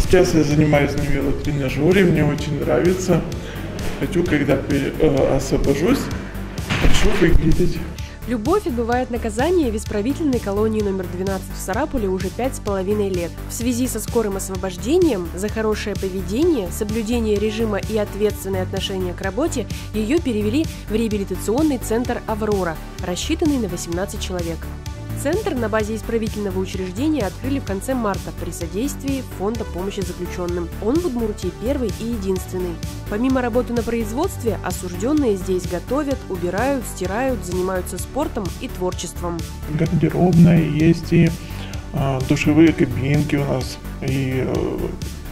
Сейчас я занимаюсь на велотренажере, мне очень нравится. Хочу, когда освобожусь, хочу выглядеть. Любовь отбывает наказание в исправительной колонии номер 12 в Сарапуле уже 5,5 лет. В связи со скорым освобождением за хорошее поведение, соблюдение режима и ответственное отношение к работе ее перевели в реабилитационный центр «Аврора», рассчитанный на 18 человек. Центр на базе исправительного учреждения открыли в конце марта при содействии Фонда помощи заключенным. Он в Удмуртии первый и единственный. Помимо работы на производстве, осужденные здесь готовят, убирают, стирают, занимаются спортом и творчеством. Гардеробная есть и душевые кабинки у нас, и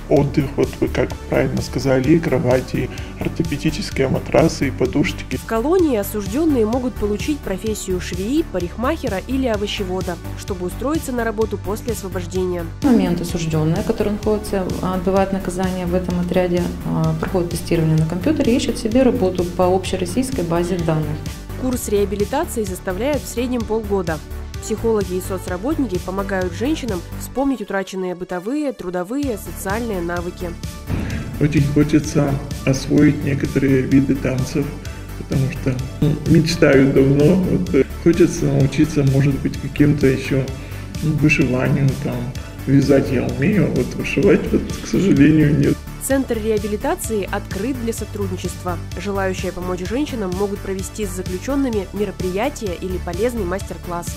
отдых, вот вы как правильно сказали, и кровати, и ортопедические матрасы, и подушки. В колонии осужденные могут получить профессию швеи, парикмахера или овощевода, чтобы устроиться на работу после освобождения. В момент осужденные, которые находятся, отбывают наказание в этом отряде, проходят тестирование на компьютере и ищут себе работу по общероссийской базе данных. Курс реабилитации составляет в среднем полгода. Психологи и соцработники помогают женщинам вспомнить утраченные бытовые, трудовые, социальные навыки. Очень хочется освоить некоторые виды танцев, потому что мечтаю давно. Вот, хочется научиться, может быть, каким-то еще вышиванию, там, вязать я умею, а вот вышивать, вот, к сожалению, нет. Центр реабилитации открыт для сотрудничества. Желающие помочь женщинам могут провести с заключенными мероприятие или полезный мастер-класс.